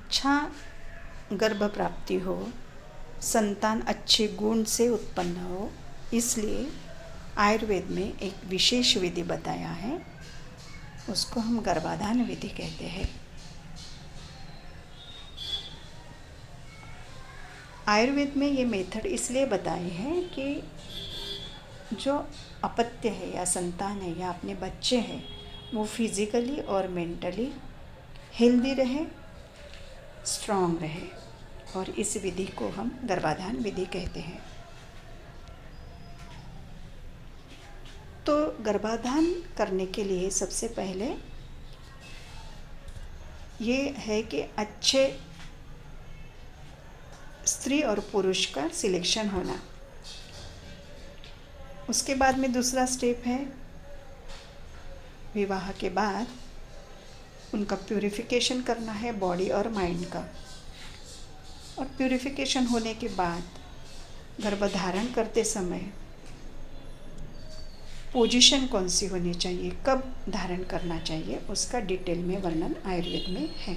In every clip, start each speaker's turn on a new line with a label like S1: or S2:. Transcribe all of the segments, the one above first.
S1: अच्छा गर्भ प्राप्ति हो, संतान अच्छे गुण से उत्पन्न हो, इसलिए आयुर्वेद में एक विशेष विधि बताया है, उसको हम गर्भाधान विधि कहते हैं। आयुर्वेद में ये मेथड इसलिए बताए हैं कि जो अपत्य है या संतान है या अपने बच्चे हैं, वो फिजिकली और मेंटली हेल्दी रहे, स्ट्रांग रहे, और इस विधि को हम गर्भाधान विधि कहते हैं। तो गर्भाधान करने के लिए सबसे पहले ये है कि अच्छे स्त्री और पुरुष का सिलेक्शन होना। उसके बाद में दूसरा स्टेप है, विवाह के बाद उनका प्यूरिफिकेशन करना है बॉडी और माइंड का। और प्यूरिफिकेशन होने के बाद गर्भधारण करते समय पोजीशन कौन सी होनी चाहिए, कब धारण करना चाहिए, उसका डिटेल में वर्णन आयुर्वेद में है।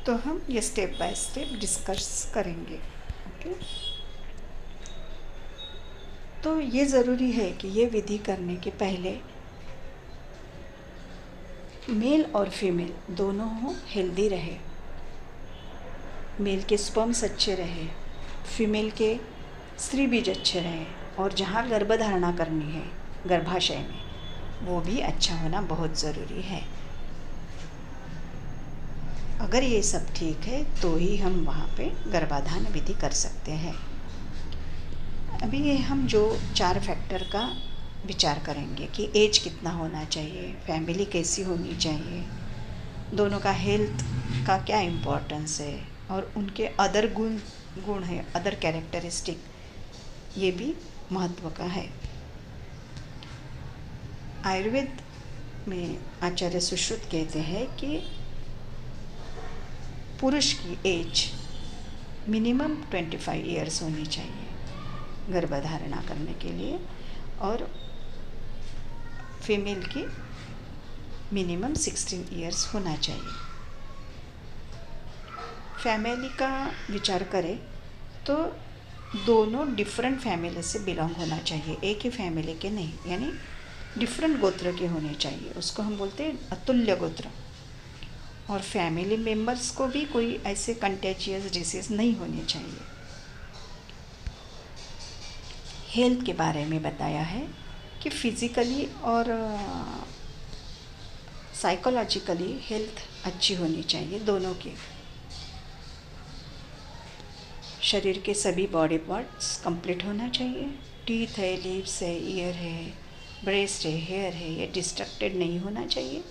S1: तो हम ये स्टेप बाय स्टेप डिस्कस करेंगे। ओके, तो ये ज़रूरी है कि ये विधि करने के पहले मेल और फीमेल दोनों हो हेल्दी रहे, मेल के स्पर्म्स अच्छे रहे, फीमेल के स्त्री बीज अच्छे रहे, और जहाँ गर्भधारणा करनी है गर्भाशय में, वो भी अच्छा होना बहुत ज़रूरी है। अगर ये सब ठीक है तो ही हम वहाँ पे गर्भाधान विधि कर सकते हैं। अभी ये हम जो 4 फैक्टर का विचार करेंगे कि एज कितना होना चाहिए, फैमिली कैसी होनी चाहिए, दोनों का हेल्थ का क्या इम्पोर्टेंस है, और उनके अदर गुण है, अदर कैरेक्टरिस्टिक, ये भी महत्व का है। आयुर्वेद में आचार्य सुश्रुत कहते हैं कि पुरुष की एज मिनिमम 25 ईयर्स होनी चाहिए गर्भधारणा करने के लिए, और फीमेल की मिनिमम 16 ईयर्स होना चाहिए। फैमिली का विचार करें तो दोनों डिफरेंट फैमिली से बिलोंग होना चाहिए, एक ही फैमिली के नहीं, यानी डिफरेंट गोत्र के होने चाहिए। उसको हम बोलते हैं अतुल्य गोत्र। और फैमिली मेम्बर्स को भी कोई ऐसे कंटेजियस डिसीज़ नहीं होने चाहिए। हेल्थ के बारे में बताया है कि फिज़िकली और साइकोलॉजिकली हेल्थ अच्छी होनी चाहिए दोनों की। शरीर के सभी बॉडी पार्ट्स कंप्लीट होना चाहिए, टीथ है, लिप्स है, ईयर है, ब्रेस्ट है, हेयर है, ये डिस्ट्रक्टेड नहीं होना चाहिए।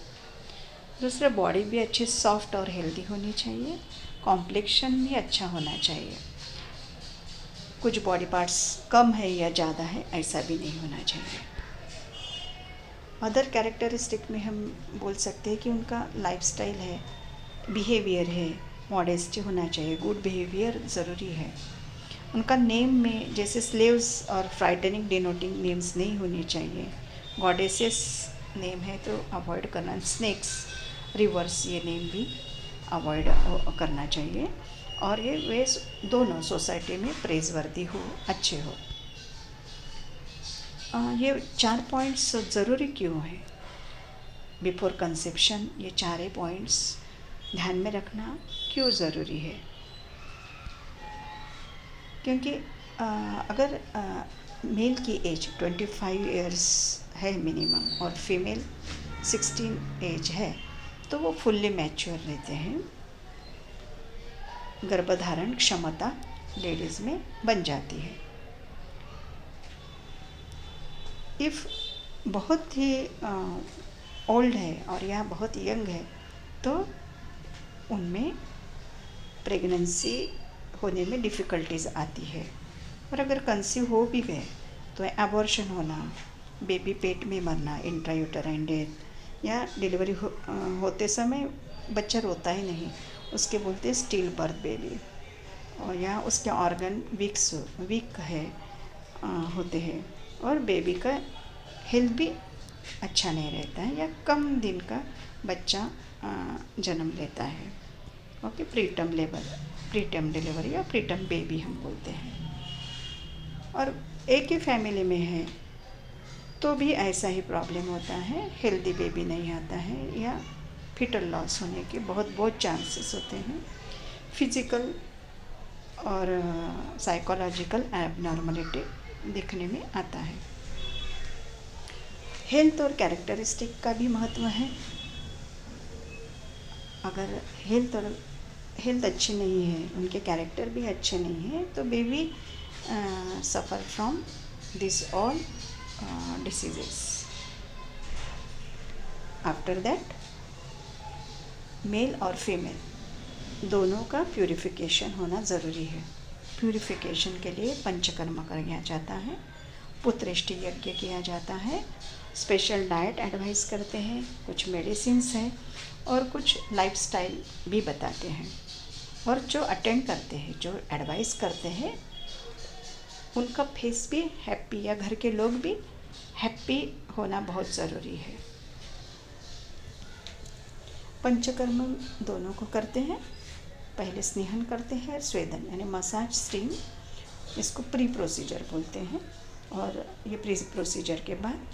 S1: दूसरा, बॉडी भी अच्छी सॉफ्ट और हेल्दी होनी चाहिए, कॉम्प्लेक्शन भी अच्छा होना चाहिए। कुछ बॉडी पार्ट्स कम है या ज़्यादा है ऐसा भी नहीं होना चाहिए। अदर कैरेक्टरिस्टिक में हम बोल सकते हैं कि उनका लाइफस्टाइल है, बिहेवियर है, मॉडेस्टी होना चाहिए, गुड बिहेवियर ज़रूरी है। उनका नेम में जैसे स्लेव्स और फ्राइटनिंग डिनोटिंग नेम्स नहीं होने चाहिए। गॉडेसेस नेम है तो अवॉइड करना, स्नेक्स, रिवर्स, ये नेम भी अवॉइड करना चाहिए। और ये वे दोनों सोसाइटी में प्रेज़वर्दी हो, अच्छे हो। ये 4 पॉइंट्स ज़रूरी क्यों है बिफोर कंसेप्शन, ये 4 पॉइंट्स ध्यान में रखना क्यों ज़रूरी है? क्योंकि अगर मेल की एज 25 इयर्स है मिनिमम और फीमेल 16 एज है तो वो फुल्ली मैच्योर रहते हैं, गर्भधारण क्षमता लेडीज़ में बन जाती है। इफ़ बहुत ही ओल्ड है और या बहुत यंग है तो उनमें प्रेगनेंसी होने में डिफ़िकल्टीज़ आती है। और अगर कंसीव हो भी गए तो एबॉर्शन होना, बेबी पेट में मरना, इंट्रायूटेराइन डेथ, या डिलीवरी होते समय बच्चा रोता ही नहीं, उसके बोलते हैं स्टिल बर्थ बेबी, और या उसके ऑर्गन वीक है होते हैं, और बेबी का हेल्थ भी अच्छा नहीं रहता है, या कम दिन का बच्चा जन्म लेता है। ओके, प्रीटर्म डिलीवरी या प्रीटर्म बेबी हम बोलते हैं। और एक ही फैमिली में है तो भी ऐसा ही प्रॉब्लम होता है, हेल्दी बेबी नहीं आता है या फिटल लॉस होने के बहुत चांसेस होते हैं। फिजिकल और साइकोलॉजिकल एबनॉर्मलिटी दिखने में आता है। हेल्थ और कैरेक्टरिस्टिक का भी महत्व है। अगर हेल्थ अच्छी नहीं है, उनके कैरेक्टर भी अच्छे नहीं हैं, तो baby suffer from this all diseases. After that male और फीमेल दोनों का प्यूरिफिकेशन होना ज़रूरी है। प्यूरिफिकेशन के लिए पंचकर्म किया जाता है, पुत्रेष्टि यज्ञ किया जाता है, स्पेशल डाइट एडवाइस करते हैं, कुछ मेडिसिन्स हैं और कुछ लाइफस्टाइल भी बताते हैं। और जो अटेंड करते हैं, जो एडवाइस करते हैं, उनका फेस भी हैप्पी या घर के लोग भी हैप्पी होना बहुत ज़रूरी है। पंचकर्म दोनों को करते हैं। पहले स्नेहन करते हैं, स्वेदन यानी मसाज स्टीम, इसको प्री प्रोसीजर बोलते हैं। और ये प्री प्रोसीजर के बाद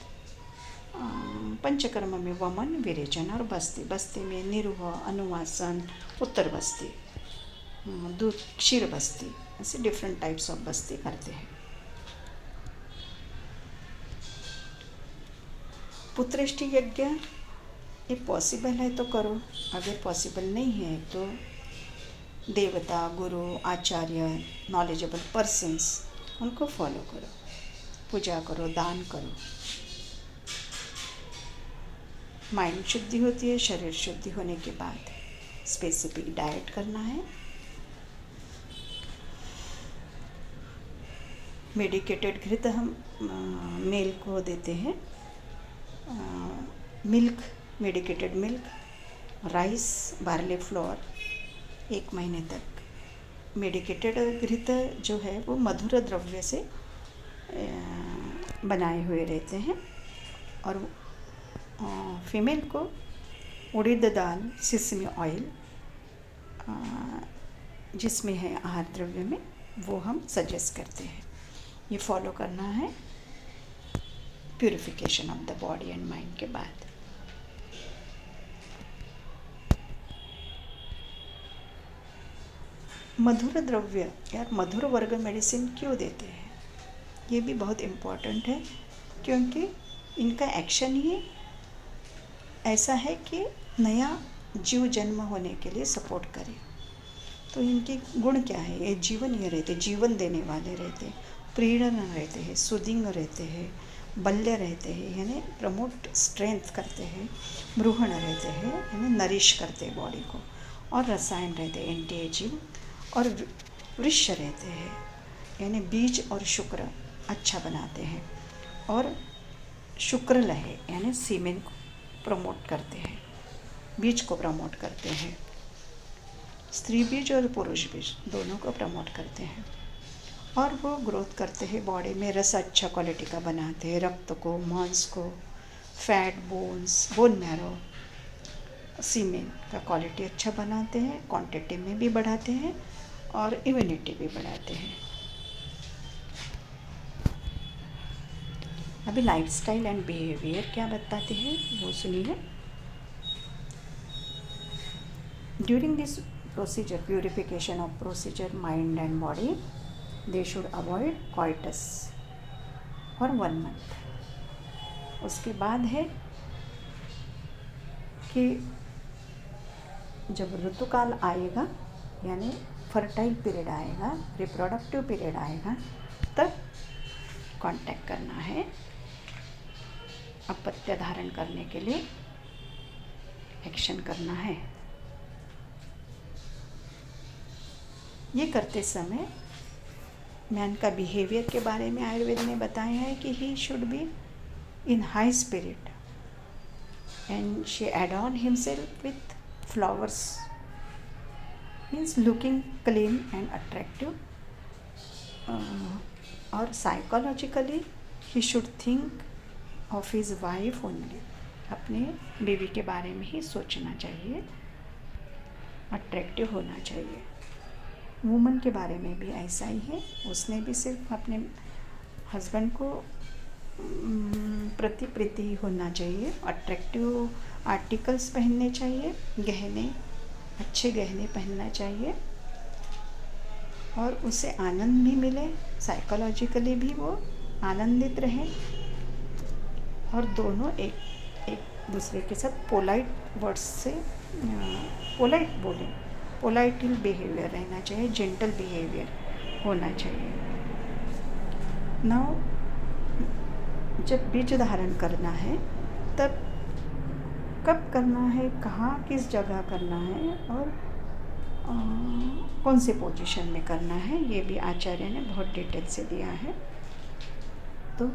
S1: पंचकर्म में वमन, विरेचन और बस्ती में निरुह, अनुवासन, उत्तर बस्ती, दूध क्षीर बस्ती, ऐसे डिफरेंट टाइप्स ऑफ बस्ती करते हैं। पुत्रेष्टि यज्ञ ये पॉसिबल है तो करो, अगर पॉसिबल नहीं है तो देवता, गुरु, आचार्य, नॉलेजेबल पर्सन्स उनको फॉलो करो, पूजा करो, दान करो। माइंड शुद्धि होती है। शरीर शुद्धि होने के बाद स्पेसिफिक डाइट करना है। मेडिकेटेड घृत हम मेल को देते हैं। Milk, medicated milk, rice, barley floor 1 महीने तक। मेडिकेटेड घृत जो है वो मधुर द्रव्य से बनाए हुए रहते हैं। और फीमेल को उड़द दाल, सिसमी ऑयल जिसमें है आहार द्रव्य में, वो हम सजेस्ट करते हैं। ये फॉलो करना है purification of the body and mind के बाद। मधुर द्रव्य या मधुर वर्ग मेडिसिन क्यों देते हैं, ये भी बहुत इम्पॉर्टेंट है, क्योंकि इनका एक्शन ही ऐसा है कि नया जीव जन्म होने के लिए सपोर्ट करे। तो इनके गुण क्या है, ये जीवन देने वाले रहते, प्रेरण रहते हैं, सुदिंग रहते हैं, बल्य रहते हैं यानी प्रमोट स्ट्रेंथ करते हैं, ब्रूहण रहते हैं यानी नरिश करते हैं बॉडी को, और रसायन रहते हैं एंटी एजिंग, और वृक्ष रहते हैं यानी बीज और शुक्र अच्छा बनाते हैं, और शुक्र लहे यानी सीमेन को प्रमोट करते हैं, बीज को प्रमोट करते हैं। स्त्री बीज और पुरुष बीज दोनों को प्रमोट करते हैं, और वो ग्रोथ करते हैं बॉडी में। रस अच्छा क्वालिटी का बनाते हैं, रक्त को, मांस को, फैट, बोन मैरो, सीमेन का क्वालिटी अच्छा बनाते हैं, क्वांटिटी में भी बढ़ाते हैं और इम्यूनिटी भी बढ़ाते हैं। अभी लाइफस्टाइल एंड बिहेवियर क्या बताते हैं वो सुनिए। During this procedure, purification of procedure, mind and body, they should avoid coitus for 1 month. उसके बाद है कि जब ऋतुकाल आएगा यानी फर्टाइल पीरियड आएगा, रिप्रोडक्टिव पीरियड आएगा, तब कांटेक्ट करना है अपत्य धारण करने के लिए एक्शन करना है। ये करते समय मैन का बिहेवियर के बारे में आयुर्वेद ने बताया है कि he should be in high spirit and she adorn himself with flowers, means looking clean and attractive. और psychologically he should think of his wife only, अपने बीवी के बारे में ही सोचना चाहिए। अट्रैक्टिव होना चाहिए। वुमन के बारे में भी ऐसा ही है, उसने भी सिर्फ अपने हस्बैंड को प्रति प्रीति होना चाहिए। अट्रैक्टिव आर्टिकल्स पहनने चाहिए, गहने, अच्छे गहने पहनना चाहिए और उसे आनंद भी मिले, साइकोलॉजिकली भी वो आनंदित रहे और दोनों एक दूसरे के साथ पोलाइट वर्ड्स से पोलाइट बोलें, पोलाइट बिहेवियर रहना चाहिए, जेंटल बिहेवियर होना चाहिए। नाउ जब बीज धारण करना है तब कब करना है, कहाँ किस जगह करना है और कौन से पोजीशन में करना है, ये भी आचार्य ने बहुत डिटेल से दिया है। तो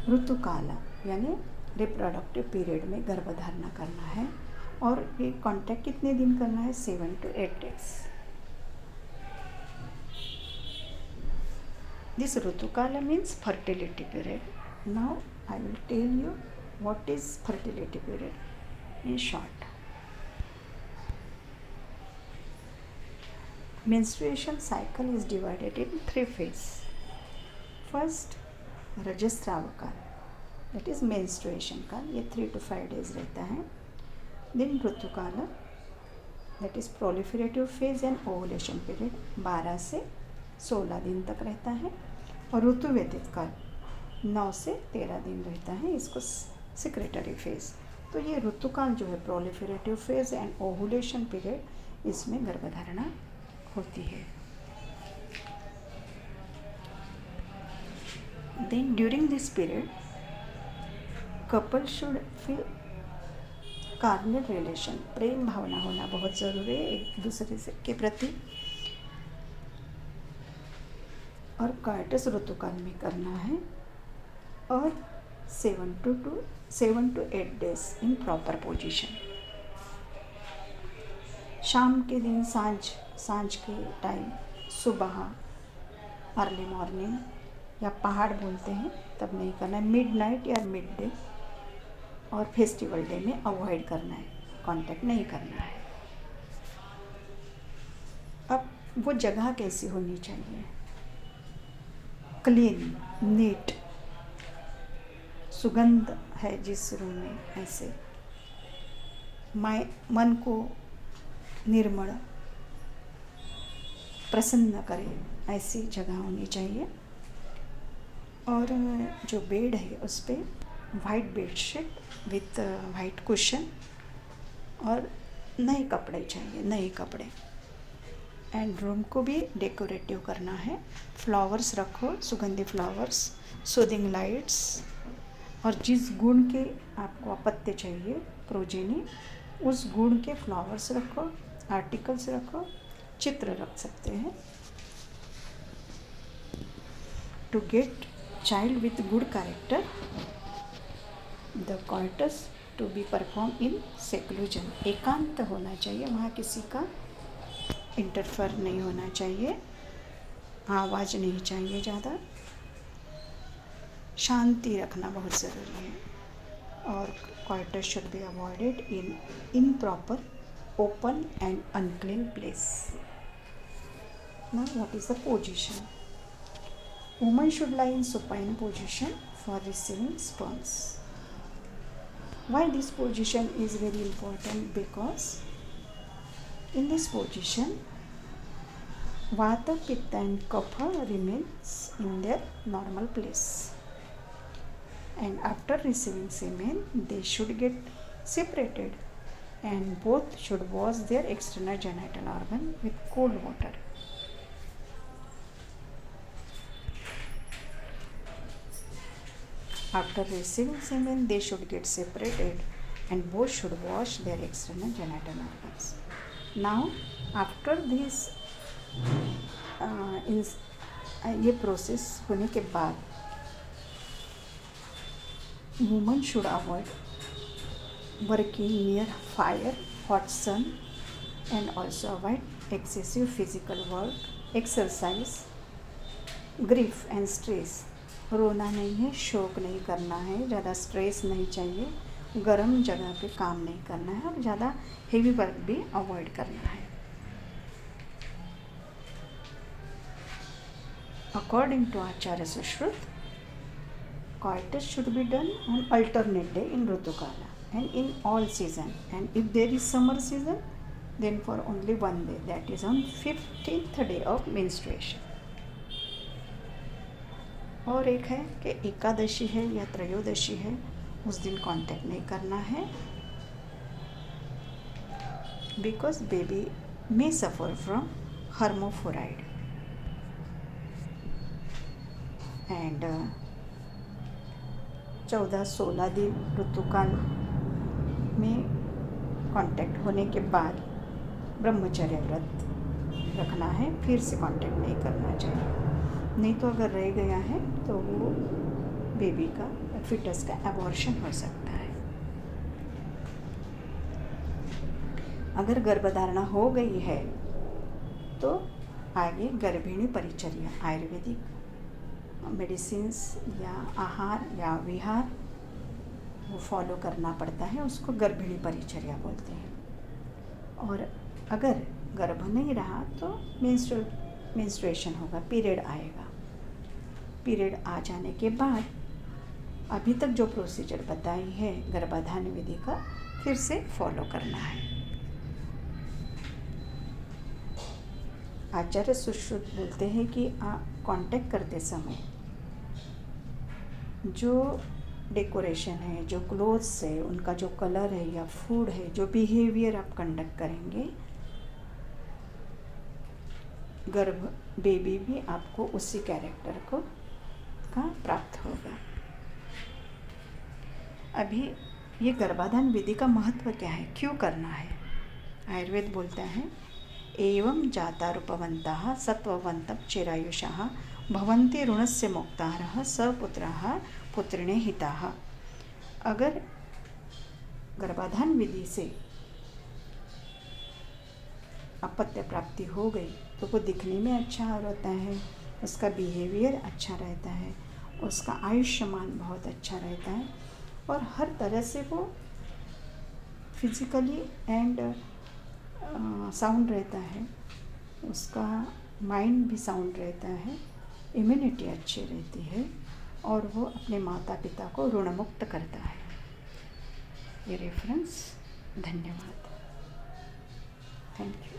S1: ऋतुकाल यानी रिप्रोडक्टिव पीरियड में गर्भधारणा करना है और ये कॉन्टैक्ट कितने दिन करना है, 7 to 8 days। दिस ऋतुकाल means fertility period. Now I will tell you what is fertility period in short. Menstruation cycle is divided in 3 phases. First, रजस्राव काल, that is menstruation काल, ये 3 to 5 days रहता है। Then ऋतुकाल, that is proliferative phase and ovulation period, 12 से 16 दिन तक रहता है। और ऋतु व्यतीत काल 9 से 13 दिन रहता है, इसको सिक्रेटरी फेज। तो ये ऋतुकाल जो है proliferative phase and ovulation period, इसमें गर्भधारणा होती है। Then during this period couple should feel carnal relation, प्रेम भावना होना बहुत ज़रूरी है एक दूसरे से के प्रति। और कार्टस ऋतुकाल में करना है और 7 to 8 days in proper position. शाम के दिन सांझ के टाइम, सुबह, अर्ली मॉर्निंग या पहाड़ बोलते हैं तब नहीं करना है, मिडनाइट या मिड डे और फेस्टिवल डे में अवॉइड करना है, कांटेक्ट नहीं करना है। अब वो जगह कैसी होनी चाहिए, क्लीन, नीट, सुगंध है जिस रूम में, ऐसे मन को निर्मल प्रसन्न करे, ऐसी जगह होनी चाहिए। और जो बेड है उस पर white bedsheet with white cushion और नए कपड़े चाहिए, नए कपड़े। एंड रूम को भी डेकोरेटिव करना है, फ्लावर्स रखो, सुगंधी फ्लावर्स, सूदिंग लाइट्स, और जिस गुण के आपको पत्ते चाहिए, प्रोजेनी, उस गुण के फ्लावर्स रखो, आर्टिकल्स रखो, चित्र रख सकते हैं। To get child with good character, the coitus to be perform in seclusion, एकांत होना चाहिए, वहाँ किसी का इंटरफेयर नहीं होना चाहिए, आवाज़ नहीं चाहिए ज़्यादा, शांति रखना बहुत ज़रूरी है। और quarters should be avoided in improper, open and unclean place. Now what is the position? Woman should lie in supine position for receiving sperms. Why this position is very important? Because in this position, Vata, Pitta and Kapha remains in their normal place. And after receiving semen, they should get separated and both should wash their external genital organ with cold water. After receiving semen, they should get separated and both should wash their external genital organs. Now, after this ये process होने के बाद women should avoid working near fire, hot sun, and also avoid excessive physical work, exercise, grief and stress. रोना नहीं है, शोक नहीं करना है, ज़्यादा स्ट्रेस नहीं चाहिए, गर्म जगह पे काम नहीं करना है और ज़्यादा हेवी वर्क भी अवॉइड करना है। According to Acharya Sushruta, coitus should be done on alternate day in Rutukala and in all season. And if there is summer season, then for only one day, that is on 15th day of menstruation. और एक है कि एकादशी है या त्रयोदशी है, उस दिन contact नहीं करना है, because baby may suffer from hermaphroditism. And 14-16 दिन ऋतुकाल में कांटेक्ट होने के बाद ब्रह्मचर्य व्रत रखना है, फिर से कांटेक्ट नहीं करना चाहिए, नहीं तो अगर रह गया है तो वो बेबी का फिटस का एबॉर्शन हो सकता है। अगर गर्भधारणा हो गई है तो आगे गर्भिणी परिचर्या, आयुर्वेदिक मेडिसिन्स या आहार या विहार वो फॉलो करना पड़ता है, उसको गर्भिणी परिचर्या बोलते हैं। और अगर गर्भ नहीं रहा तो मेंस्ट्रुएशन होगा, पीरियड आएगा। पीरियड आ जाने के बाद अभी तक जो प्रोसीजर बताई है गर्भाधान विधि का, फिर से फॉलो करना है। आचार्य सुश्रुत बोलते हैं कि कांटेक्ट करते समय जो डेकोरेशन है, जो क्लोथ्स है, उनका जो कलर है या फूड है, जो बिहेवियर आप कंडक्ट करेंगे, गर्भ बेबी भी आपको उसी कैरेक्टर का प्राप्त होगा। अभी ये गर्भाधान विधि का महत्व क्या है, क्यों करना है? आयुर्वेद बोलता है एवं जातारूपवन्तः सत्त्ववन्तः चिरायुषः भवन्ति ऋणस्य मुक्ताः सपुत्राः पुत्रिणे हिताः। अगर गर्भाधान विधि से अपत्य प्राप्ति हो गई तो वो दिखने में अच्छा रहता है, उसका बिहेवियर अच्छा रहता है, उसका आयुष्मान बहुत अच्छा रहता है, और हर तरह से वो फिजिकली एंड साउंड रहता है, उसका माइंड भी साउंड रहता है, इम्यूनिटी अच्छी रहती है, और वो अपने माता पिता को ऋणमुक्त करता है। ये रेफरेंस, धन्यवाद, थैंक यू।